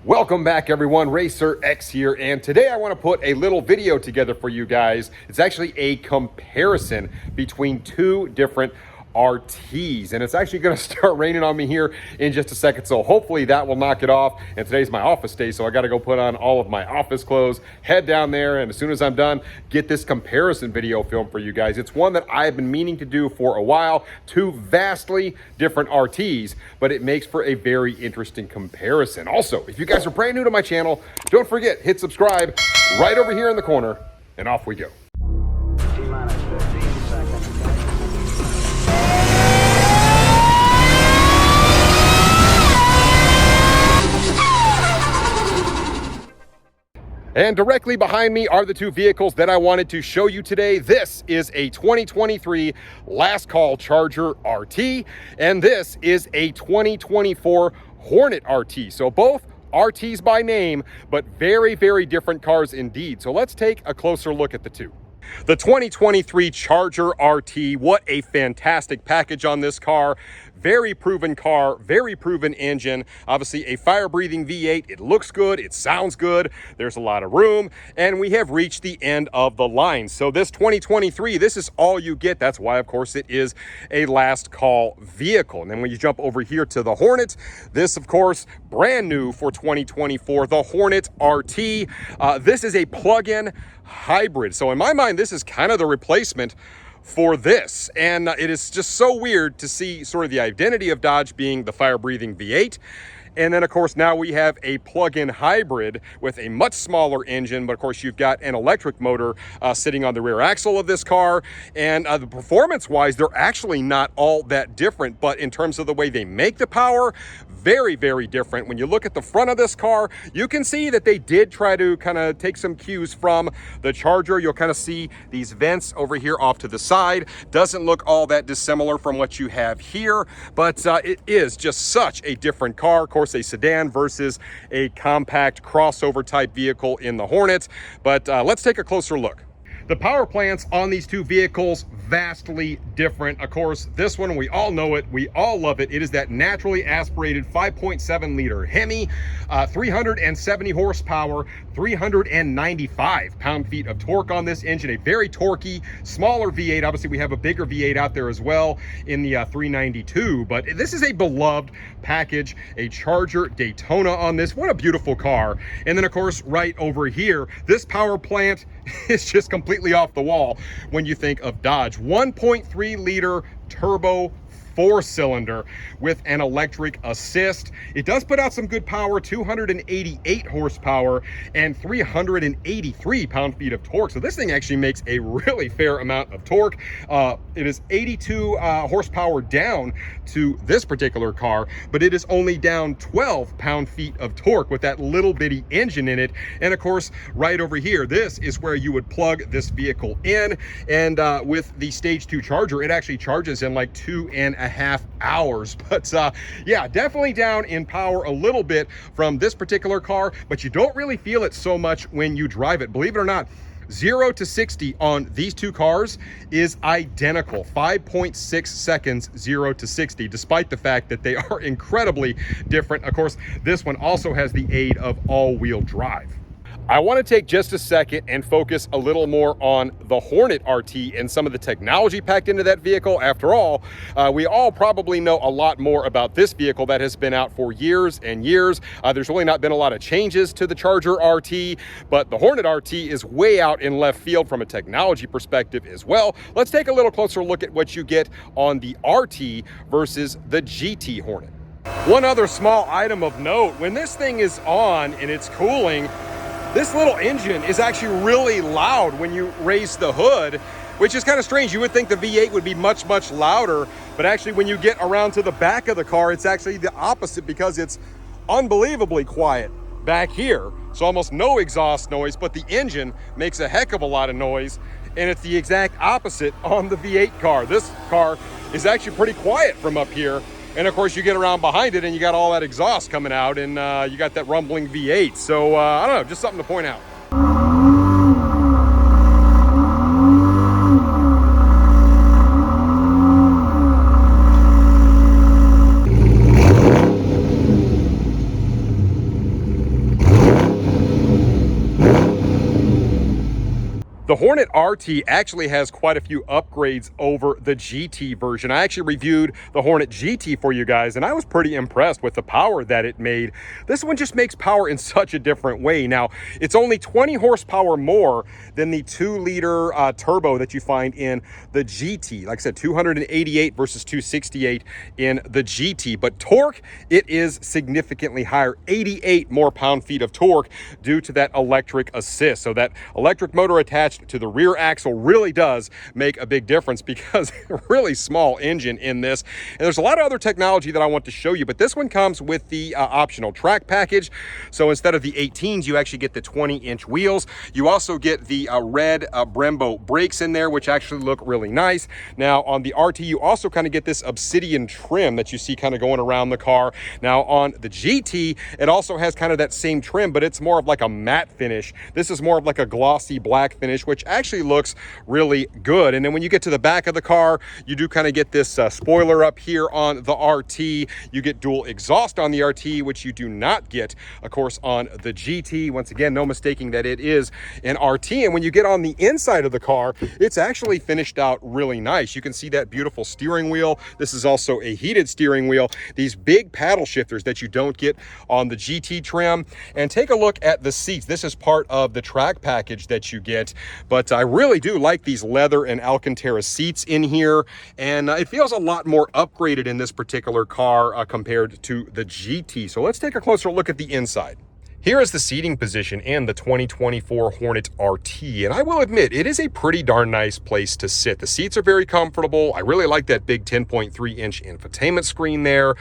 Welcome back everyone, RacerX here, and today I want to put a little video together for you guys. It's actually a comparison between two different RTs, and it's actually going to start raining on me here in just a second, so hopefully that will knock it off. And today's my office day, so I got to go put on all of my office clothes, head down there, and as soon as I'm done, get this comparison video filmed for you guys. It's one that I've been meaning to do for a while, two vastly different RTs, but it makes for a very interesting comparison. Also, if you guys are brand new to my channel, don't forget, hit subscribe right over here in the corner, and off we go. And directly behind me are the two vehicles that I wanted to show you today. This is a 2023 Last Call Charger RT, and this is a 2024 Hornet RT. So both RTs by name, but very, very different cars indeed. So let's take a closer look at the two. The 2023 Charger RT, what a fantastic package on this car. Very proven car, very proven engine. Obviously a fire-breathing V8. It looks good, it sounds good, there's a lot of room, and we have reached the end of the line. So this 2023, this is all you get. That's why, of course, it is a last call vehicle. And then when you jump over here to the Hornet, this, of course, brand new for 2024, the Hornet RT. This is a plug-in hybrid. So in my mind, this is kind of the replacement for this, and it is just so weird to see sort of the identity of Dodge being the fire-breathing V8. And then, of course, now we have a plug-in hybrid with a much smaller engine, but of course you've got an electric motor sitting on the rear axle of this car. And the performance-wise, they're actually not all that different, but in terms of the way they make the power, very, very different. When you look at the front of this car, you can see that they did try to kind of take some cues from the Charger. You'll kind of see these vents over here off to the side. Doesn't look all that dissimilar from what you have here, but it is just such a different car. Of course, a sedan versus a compact crossover type vehicle in the Hornet. But let's take a closer look. The power plants on these two vehicles, vastly different. Of course, this one, we all know it, we all love it. It is that naturally aspirated 5.7 liter Hemi, 370 horsepower, 395 pound-feet of torque on this engine. A very torquey, smaller V8. Obviously, we have a bigger V8 out there as well in the 392, but this is a beloved package, a Charger Daytona on this. What a beautiful car. And then, of course, right over here, this power plant is just completely off the wall when you think of Dodge. 1.3 liter turbo 4-cylinder with an electric assist. It does put out some good power, 288 horsepower and 383 pound-feet of torque. So this thing actually makes a really fair amount of torque. It is 82 horsepower down to this particular car, but it is only down 12 pound-feet of torque with that little bitty engine in it. And of course, right over here, this is where you would plug this vehicle in. And with the Stage 2 Charger, it actually charges in like 2.5 hours. But yeah, definitely down in power a little bit from this particular car, but you don't really feel it so much when you drive it. Believe it or not, 0 to 60 on these two cars is identical. 5.6 seconds, 0 to 60, despite the fact that they are incredibly different. Of course, this one also has the aid of all-wheel drive. I want to take just a second and focus a little more on the Hornet RT and some of the technology packed into that vehicle. After all, we all probably know a lot more about this vehicle that has been out for years and years. There's really not been a lot of changes to the Charger RT, but the Hornet RT is way out in left field from a technology perspective as well. Let's take a little closer look at what you get on the RT versus the GT Hornet. One other small item of note, when this thing is on and it's cooling, this little engine is actually really loud when you raise the hood, which is kind of strange. You would think the V8 would be much, much louder, but actually when you get around to the back of the car, it's actually the opposite because it's unbelievably quiet back here. So almost no exhaust noise, but the engine makes a heck of a lot of noise, and it's the exact opposite on the V8 car. This car is actually pretty quiet from up here. And of course you get around behind it and you got all that exhaust coming out, and you got that rumbling V8. So I don't know, just something to point out. The Hornet RT actually has quite a few upgrades over the GT version. I actually reviewed the Hornet GT for you guys, and I was pretty impressed with the power that it made. This one just makes power in such a different way. Now, it's only 20 horsepower more than the 2-liter turbo that you find in the GT. Like I said, 288 versus 268 in the GT. But torque, it is significantly higher, 88 more pound-feet of torque due to that electric assist. So that electric motor attached to the rear axle really does make a big difference, because really small engine in this. And there's a lot of other technology that I want to show you, but this one comes with the optional track package. So instead of the 18s, you actually get the 20-inch wheels. You also get the red Brembo brakes in there, which actually look really nice. Now on the RT, you also kind of get this obsidian trim that you see kind of going around the car. Now on the GT, it also has kind of that same trim, but it's more of like a matte finish. This is more of like a glossy black finish, which actually looks really good. And then when you get to the back of the car, you do kind of get this spoiler up here on the RT. You get dual exhaust on the RT, which you do not get, of course, on the GT. Once again, no mistaking that it is an RT. And when you get on the inside of the car, it's actually finished out really nice. You can see that beautiful steering wheel. This is also a heated steering wheel. These big paddle shifters that you don't get on the GT trim. And take a look at the seats. This is part of the track package that you get. But I really do like these leather and Alcantara seats in here, and it feels a lot more upgraded in this particular car compared to the GT. So let's take a closer look at the inside. Here is the seating position in the 2024 Hornet RT, and I will admit, it is a pretty darn nice place to sit. The seats are very comfortable. I really like that big 10.3-inch infotainment screen there.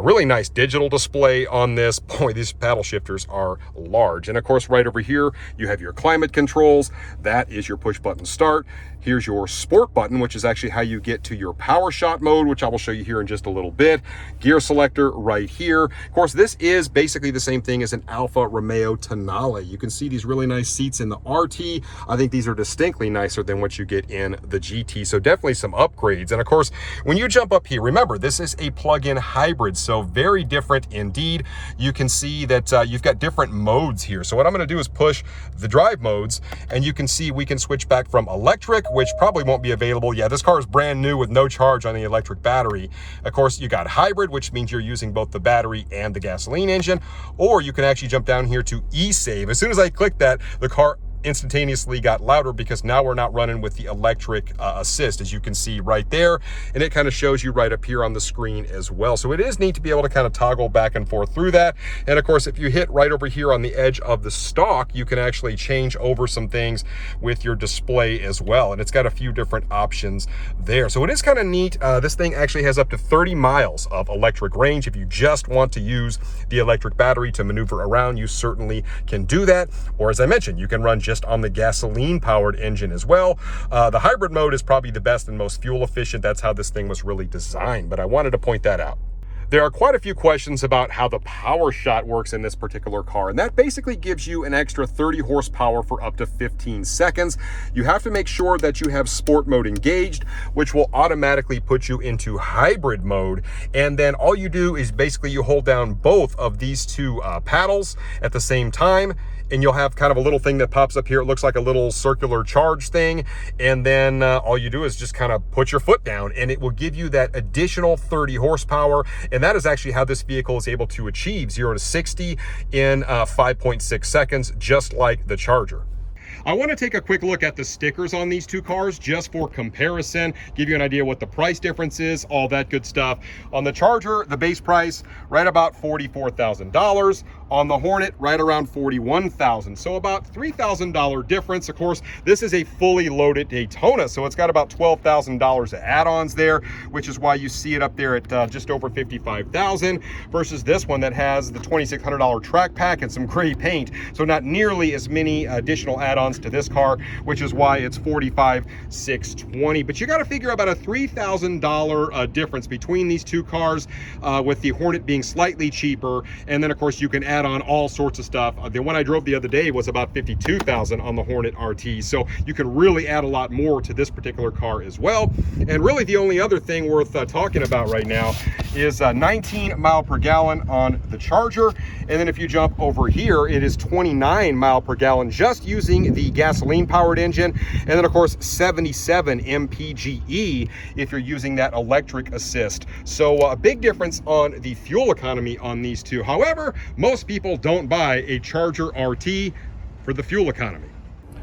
Really nice digital display on this. Boy, these paddle shifters are large. And of course, right over here, you have your climate controls. That is your push-button start. Here's your sport button, which is actually how you get to your power shot mode, which I will show you here in just a little bit. Gear selector right here. Of course, this is basically the same thing as an Alfa Romeo Tonale. You can see these really nice seats in the RT. I think these are distinctly nicer than what you get in the GT. So definitely some upgrades. And of course, when you jump up here, remember, this is a plug-in hybrid, so very different indeed. You can see that you've got different modes here. So what I'm going to do is push the drive modes, and you can see we can switch back from electric, which probably won't be available. Yeah, this car is brand new with no charge on the electric battery. Of course, you got hybrid, which means you're using both the battery and the gasoline engine, or you can actually jump down here to e-save. As soon as I click that, the car instantaneously got louder, because now we're not running with the electric assist, as you can see right there, and it kind of shows you right up here on the screen as well. So it is neat to be able to kind of toggle back and forth through that. And of course, if you hit right over here on the edge of the stalk, you can actually change over some things with your display as well, and it's got a few different options there. So it is kind of neat. This thing actually has up to 30 miles of electric range. If you just want to use the electric battery to maneuver around, you certainly can do that. Or as I mentioned, you can run just on the gasoline powered engine as well. The hybrid mode is probably the best and most fuel efficient. That's how this thing was really designed, but I wanted to point that out. There are quite a few questions about how the power shot works in this particular car, and that basically gives you an extra 30 horsepower for up to 15 seconds. You have to make sure that you have sport mode engaged, which will automatically put you into hybrid mode. And then all you do is basically you hold down both of these two paddles at the same time, and you'll have kind of a little thing that pops up here. It looks like a little circular charge thing. And then all you do is just kind of put your foot down, and it will give you that additional 30 horsepower. And that is actually how this vehicle is able to achieve 0 to 60 in 5.6 seconds, just like the Charger. I want to take a quick look at the stickers on these two cars just for comparison, give you an idea what the price difference is, all that good stuff. On the Charger, the base price, right about $44,000. On the Hornet, right around $41,000. So about $3,000 difference. Of course, this is a fully loaded Daytona, so it's got about $12,000 of add-ons there, which is why you see it up there at just over $55,000 versus this one that has the $2,600 track pack and some gray paint. So not nearly as many additional add-ons to this car, which is why it's $45,620. But you got to figure about a $3,000 difference between these two cars, with the Hornet being slightly cheaper. And then of course you can add on all sorts of stuff. The one I drove the other day was about $52,000 on the Hornet RT. So you can really add a lot more to this particular car as well. And really the only other thing worth talking about right now is 19 mile per gallon on the Charger. And then if you jump over here, it is 29 mile per gallon just using the the gasoline powered engine, and then of course 77 mpge if you're using that electric assist. So a big difference on the fuel economy on these two. However, most people don't buy a Charger RT for the fuel economy.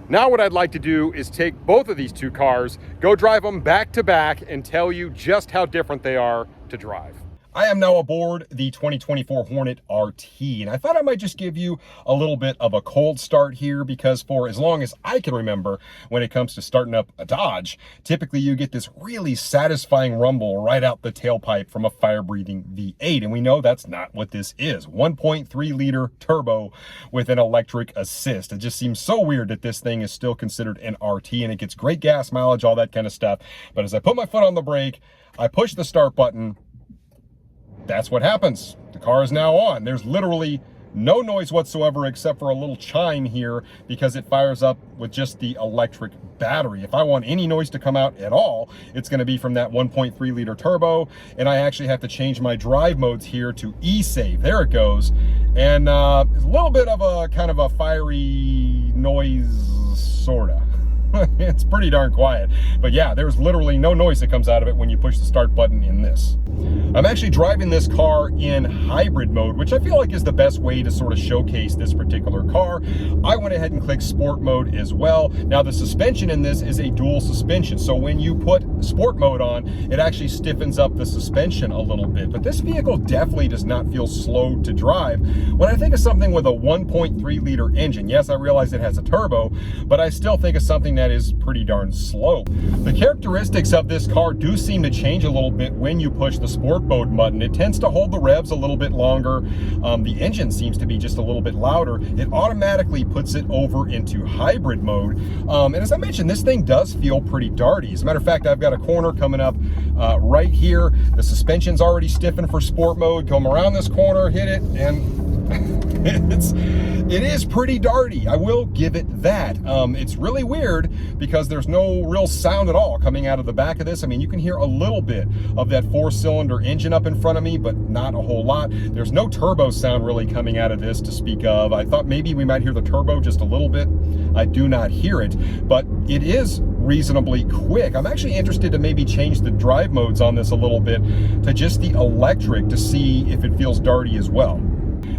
Now what I'd like to do is take both of these two cars, go drive them back to back, and tell you just how different they are to drive. I am now aboard the 2024 Hornet RT, and I thought I might just give you a little bit of a cold start here, because for as long as I can remember, when it comes to starting up a Dodge, typically you get this really satisfying rumble right out the tailpipe from a fire-breathing V8, and we know that's not what this is. 1.3 liter turbo with an electric assist. It just seems so weird that this thing is still considered an RT, and it gets great gas mileage, all that kind of stuff. But as I put my foot on the brake, I push the start button, that's what happens. The car is now on. There's literally no noise whatsoever except for a little chime here because it fires up with just the electric battery. If I want any noise to come out at all, it's going to be from that 1.3 liter turbo, and I actually have to change my drive modes here to e-save. There it goes. And it's a little bit of a kind of a fiery noise, sorta. It's pretty darn quiet, but yeah, there's literally no noise that comes out of it when you push the start button in this. I'm actually driving this car in hybrid mode, which I feel like is the best way to sort of showcase this particular car. I went ahead and clicked sport mode as well. Now the suspension in this is a dual suspension, so when you put sport mode on, it actually stiffens up the suspension a little bit, but this vehicle definitely does not feel slow to drive. When I think of something with a 1.3 liter engine, yes, I realize it has a turbo, but I still think of something that is pretty darn slow. The characteristics of this car do seem to change a little bit when you push the sport mode button. It tends to hold the revs a little bit longer. The engine seems to be just a little bit louder. It automatically puts it over into hybrid mode. And as I mentioned, this thing does feel pretty darty. As a matter of fact, I've got a corner coming up right here. The suspension's already stiffened for sport mode. Come around this corner, hit it, and it is pretty darty. I will give it that. It's really weird because there's no real sound at all coming out of the back of this. I mean, you can hear a little bit of that 4-cylinder engine up in front of me, but not a whole lot. There's no turbo sound really coming out of this to speak of. I thought maybe we might hear the turbo just a little bit. I do not hear it, but it is reasonably quick. I'm actually interested to maybe change the drive modes on this a little bit to just the electric to see if it feels darty as well.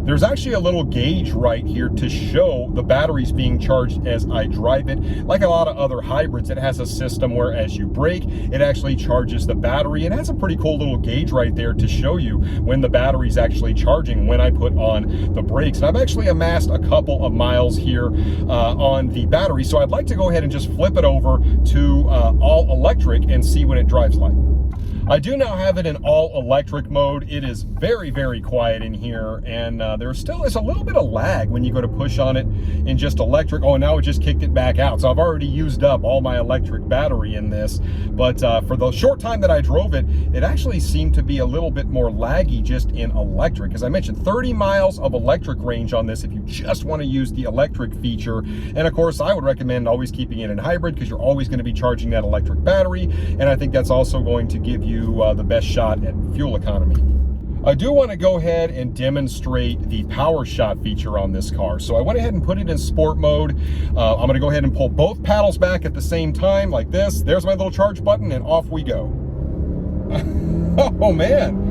There's actually a little gauge right here to show the batteries being charged as I drive it. Like a lot of other hybrids, it has a system where as you brake, it actually charges the battery. It has a pretty cool little gauge right there to show you when the battery's actually charging when I put on the brakes. And I've actually amassed a couple of miles here on the battery, so I'd like to go ahead and just flip it over to all electric and see what it drives like. I do now have it in all electric mode. It is very, very quiet in here, and there still is a little bit of lag when you go to push on it in just electric. Oh, now it just kicked it back out. So I've already used up all my electric battery in this, but for the short time that I drove it, it actually seemed to be a little bit more laggy just in electric. As I mentioned, 30 miles of electric range on this if you just want to use the electric feature. And of course, I would recommend always keeping it in hybrid because you're always going to be charging that electric battery, and I think that's also going to give you the best shot at fuel economy. I do want to go ahead and demonstrate the power shot feature on this car. So I went ahead and put it in sport mode. I'm going to go ahead and pull both paddles back at the same time like this. There's my little charge button, and off we go. Oh man.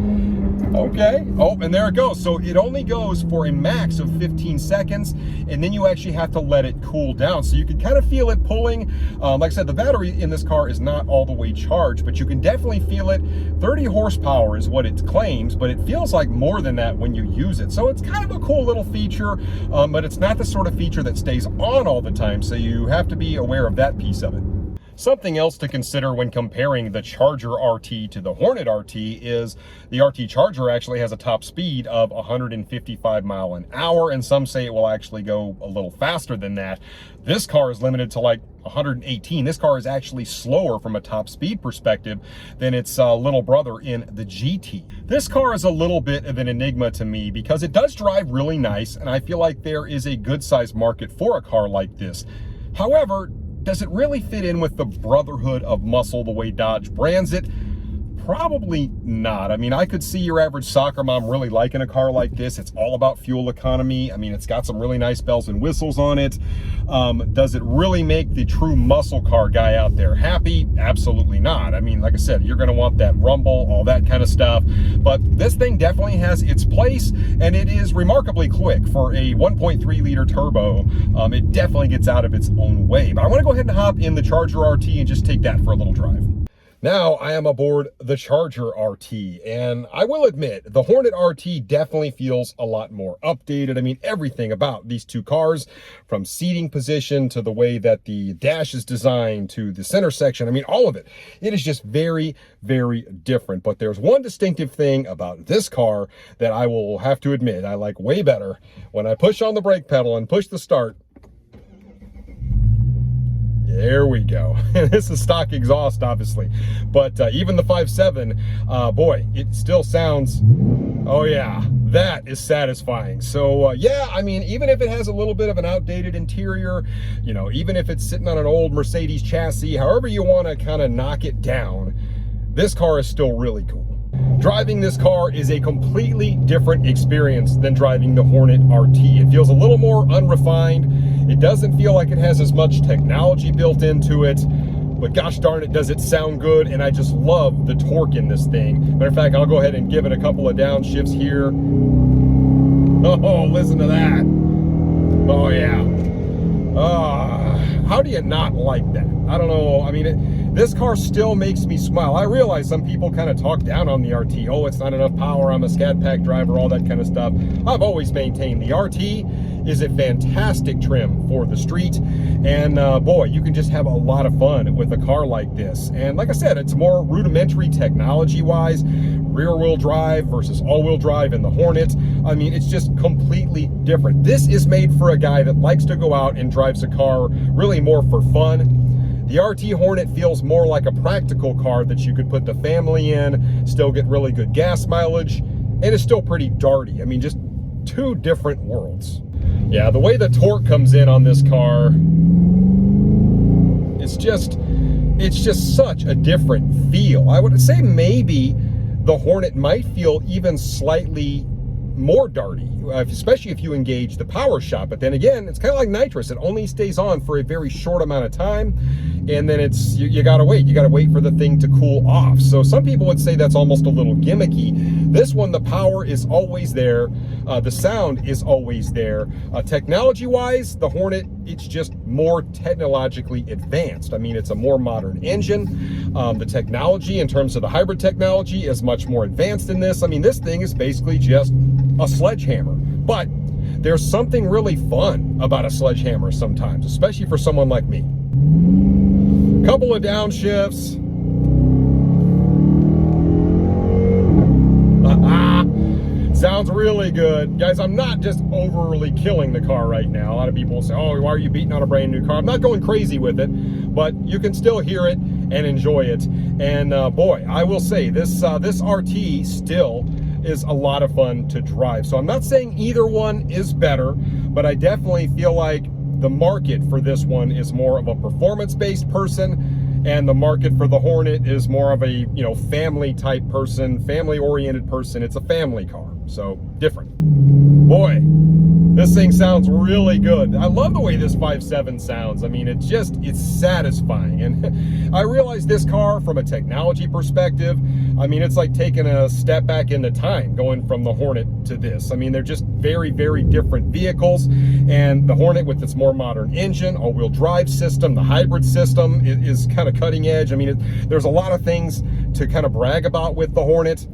Okay. Oh, and there it goes. So it only goes for a max of 15 seconds, and then you actually have to let it cool down. So you can kind of feel it pulling. Like I said, the battery in this car is not all the way charged, but you can definitely feel it. 30 horsepower is what it claims, but it feels like more than that when you use it. So it's kind of a cool little feature, but it's not the sort of feature that stays on all the time. So you have to be aware of that piece of it. Something else to consider when comparing the Charger RT to the Hornet RT is the RT Charger actually has a top speed of 155 miles an hour, and some say it will actually go a little faster than that. This car is limited to like 118. This car is actually slower from a top speed perspective than its little brother in the GT. This car is a little bit of an enigma to me because it does drive really nice, and I feel like there is a good size market for a car like this. However, does it really fit in with the brotherhood of muscle the way Dodge brands it? Probably not. I mean, I could see your average soccer mom really liking a car like this. It's all about fuel economy. I mean, it's got some really nice bells and whistles on it. Does it really make the true muscle car guy out there happy? Absolutely not. I mean, like I said, you're going to want that rumble, all that kind of stuff. But this thing definitely has its place, and it is remarkably quick for a 1.3 liter turbo. It definitely gets out of its own way. But I want to go ahead and hop in the Charger RT and just take that for a little drive. Now I am aboard the Charger RT, and I will admit the Hornet RT definitely feels a lot more updated. I mean, everything about these two cars, from seating position to the way that the dash is designed to the center section, I mean, all of it, it is just very, very different. But there's one distinctive thing about this car that I will have to admit I like way better. When I push on the brake pedal and push the start, there we go. This is stock exhaust, obviously, but even the 5.7, boy, it still sounds, oh yeah, that is satisfying. So yeah, I mean, even if it has a little bit of an outdated interior, you know, even if it's sitting on an old Mercedes chassis, however you want to kind of knock it down, this car is still really cool. Driving this car is a completely different experience than driving the Hornet RT. It feels a little more unrefined. It doesn't feel like it has as much technology built into it, but gosh darn it, does it sound good, and I just love the torque in this thing. Matter of fact, I'll go ahead and give it a couple of downshifts here. Oh, listen to that. Oh yeah. How do you not like that? I don't know. I mean, this car still makes me smile. I realize some people kind of talk down on the RT. Oh, it's not enough power. I'm a scat pack driver, all that kind of stuff. I've always maintained the RT is a fantastic trim for the street. And boy, you can just have a lot of fun with a car like this. And like I said, it's more rudimentary technology-wise. Rear-wheel drive versus all-wheel drive in the Hornet. I mean, it's just completely different. This is made for a guy that likes to go out and drives a car really more for fun. The RT Hornet feels more like a practical car that you could put the family in, still get really good gas mileage, and it's still pretty darty. I mean, just two different worlds. Yeah, the way the torque comes in on this car, it's just such a different feel. I would say maybe the Hornet might feel even slightly more darty, especially if you engage the power shot. But then again, it's kind of like nitrous. It only stays on for a very short amount of time, and then it's you gotta wait. You gotta wait for the thing to cool off. So some people would say that's almost a little gimmicky. This one, the power is always there. The sound is always there. Technology-wise, the Hornet, it's just more technologically advanced. I mean, it's a more modern engine. The technology in terms of the hybrid technology is much more advanced in this. I mean, this thing is basically just a sledgehammer. But there's something really fun about a sledgehammer sometimes, especially for someone like me. Couple of downshifts. Sounds really good. Guys, I'm not just overly killing the car right now. A lot of people will say, oh, why are you beating on a brand new car? I'm not going crazy with it, but you can still hear it and enjoy it. And boy, I will say this RT still is a lot of fun to drive. So I'm not saying either one is better, but I definitely feel like the market for this one is more of a performance-based person, and the market for the Hornet is more of a, you know, family type person, family-oriented person. It's a family car, so different. Boy, this thing sounds really good. I love the way this 5.7 sounds. I mean, it's satisfying. And I realize this car, from a technology perspective, I mean, it's like taking a step back into time, going from the Hornet to this. I mean, they're just very, very different vehicles. And the Hornet, with its more modern engine, all-wheel drive system, the hybrid system is kind of cutting edge. I mean, there's a lot of things to kind of brag about with the Hornet,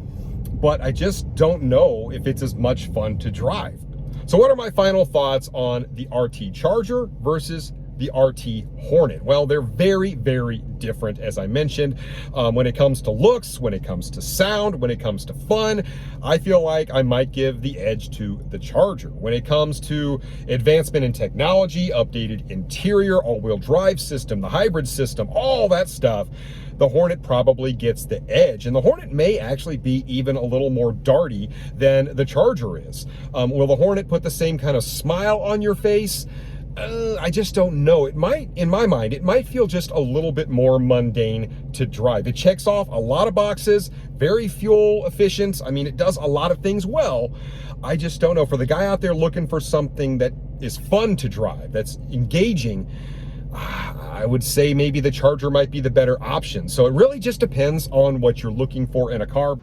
but I just don't know if it's as much fun to drive. So what are my final thoughts on the RT Charger versus the RT Hornet? Well, they're very, very different, as I mentioned. When it comes to looks, when it comes to sound, when it comes to fun, I feel like I might give the edge to the Charger. When it comes to advancement in technology, updated interior, all-wheel drive system, the hybrid system, all that stuff, the Hornet probably gets the edge. And the Hornet may actually be even a little more darty than the Charger is. Will the Hornet put the same kind of smile on your face? I just don't know. It might, in my mind, it might feel just a little bit more mundane to drive. It checks off a lot of boxes, very fuel efficient. I mean, it does a lot of things well. I just don't know. For the guy out there looking for something that is fun to drive, that's engaging, I would say maybe the Charger might be the better option. So it really just depends on what you're looking for in a car.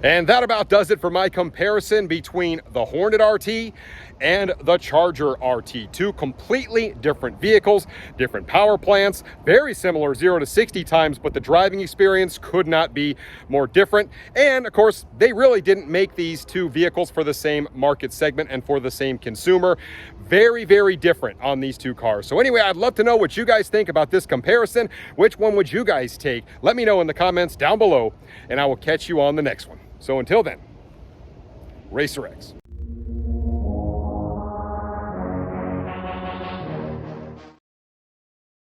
And that about does it for my comparison between the Hornet RT and the Charger RT. Two completely different vehicles, different power plants, very similar 0 to 60 times, but the driving experience could not be more different. And of course, they really didn't make these two vehicles for the same market segment and for the same consumer. Very, very different on these two cars. So anyway, I'd love to know what you guys think about this comparison. Which one would you guys take? Let me know in the comments down below, and I will catch you on the next one. So until then, RacerX.